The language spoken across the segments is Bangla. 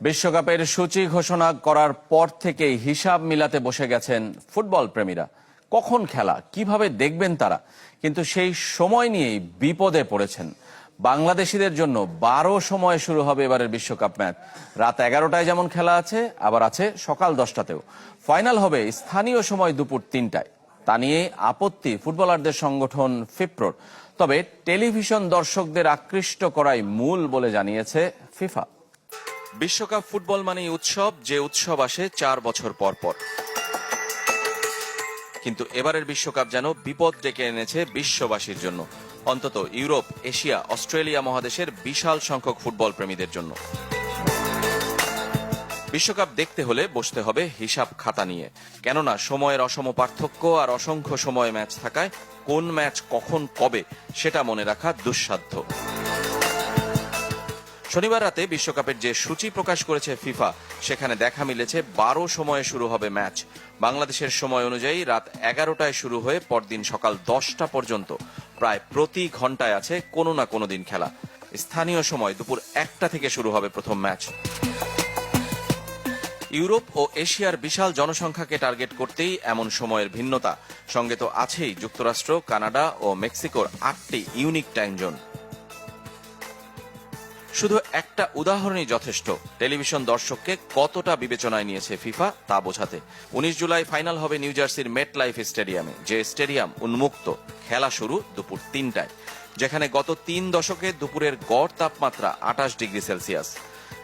বিশ্বকাপের সূচি ঘোষণা করার পর থেকেই হিসাব মিলাতে বসে গেছেন ফুটবল প্রেমীরা। কখন খেলা, কিভাবে দেখবেন তারা, কিন্তু সেই সময় নিয়েই বিপদে পড়েছেন। বাংলাদেশিদের জন্য 12 সময়ে শুরু হবে এবারের বিশ্বকাপ ম্যাচ। রাত 11টায় যেমন খেলা আছে, আবার আছে সকাল 10টাতেও। ফাইনাল হবে স্থানীয় সময় দুপুর 3টায়। তা নিয়ে আপত্তি ফুটবলারদের সংগঠন ফিপ্রোর। তবে টেলিভিশন দর্শকদের আকৃষ্ট করাই মূল বলে জানিয়েছে ফিফা। বিশ্বকাপ ফুটবল মানেই উৎসব, যে উৎসব আসে 4 বছর পর পর। কিন্তু এবারের বিশ্বকাপ যেন বিপদ ডেকে এনেছে বিশ্ববাসীর জন্য, অন্তত ইউরোপ, এশিয়া, অস্ট্রেলিয়া মহাদেশের বিশাল সংখ্যক ফুটবল প্রেমীদের জন্য। বিশ্বকাপ দেখতে হলে বসতে হবে হিসাব খাতা নিয়ে, কেননা সময়ের অসম পার্থক্য আর অসংখ্য সময় ম্যাচ থাকায় কোন ম্যাচ কখন কবে সেটা মনে রাখা দুঃসাধ্য। শনিবার রাতে বিশ্বকাপের যে সূচি প্রকাশ করেছে ফিফা, সেখানে দেখা মিলেছে 12 সময়ে শুরু হবে ম্যাচ। বাংলাদেশের সময় অনুযায়ী রাত 11টায় শুরু হয়ে পরদিন সকাল 10টা পর্যন্ত প্রায় প্রতি ঘন্টায় আছে কোনো না কোনো দিন খেলা। স্থানীয় সময় দুপুর 1টা থেকে শুরু হবে প্রথম ম্যাচ। ইউরোপ ও এশিয়ার বিশাল জনসংখ্যাকে টার্গেট করতেই এমন সময়ের ভিন্নতা। সঙ্গে তো আছেই যুক্তরাষ্ট্র, কানাডা ও মেক্সিকোর 8টি ইউনিক টাইম জোন। শুধু একটা উদাহরণই যথেষ্ট টেলিভিশন দর্শককে কতটা বিবেচনায় নিয়েছে ফিফা তা বোঝাতে। 19 জুলাই ফাইনাল হবে নিউ জার্সির মেট লাইফ স্টেডিয়ামে, যে স্টেডিয়াম উন্মুক্ত। খেলা শুরু দুপুর 3টায়, যেখানে গত 3 দশকে দুপুরের গড় তাপমাত্রা 28 ডিগ্রি সেলসিয়াস।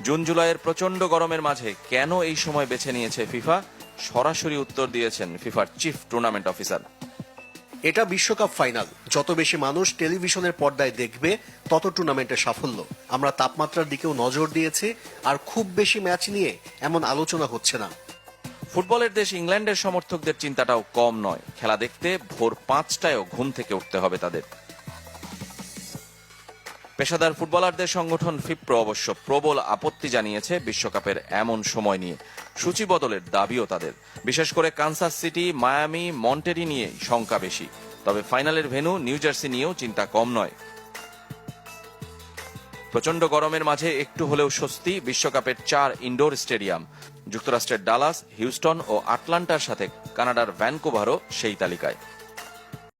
জুন জুলাইয়ের প্রচন্ড গরমের মাঝে কেন এই সময় বেছে নিয়েছে ফিফা, সরাসরি উত্তর দিয়েছেন ফিফার চিফ টুর্নামেন্ট অফিসার। এটা বিশ্বকাপ ফাইনাল, যত বেশি মানুষ টেলিভিশনের পর্দায় দেখবে তত টুর্নামেন্টের সাফল্য। আমরা তাপমাত্রার দিকেও নজর দিয়েছি, আর খুব বেশি ম্যাচ নিয়ে এমন আলোচনা হচ্ছে না। ফুটবলের দেশ ইংল্যান্ডের সমর্থকদের চিন্তাটাও কম নয়। খেলা দেখতে ভোর 5টায়ও ঘুম থেকে উঠতে হবে তাদের। পেশাদার ফুটবলারদের সংগঠন ফিপ্রো অবশ্য প্রবল আপত্তি জানিয়েছে বিশ্বকাপের এমন সময় নিয়ে। সূচি বদলের দাবিও তাদের। বিশেষ করে কানসাস সিটি, মায়ামি, মন্টেরি নিয়ে শঙ্কা বেশি। তবে ফাইনালের ভেন্যু নিউ জার্সি নিয়েও চিন্তা কম নয়। প্রচন্ড গরমের মাঝে একটু হলেও স্বস্তি বিশ্বকাপের 4 ইনডোর স্টেডিয়াম। যুক্তরাষ্ট্রের ডালাস, হিউস্টন ও আটলান্টার সাথে কানাডার ভ্যানকুভারও সেই তালিকায়।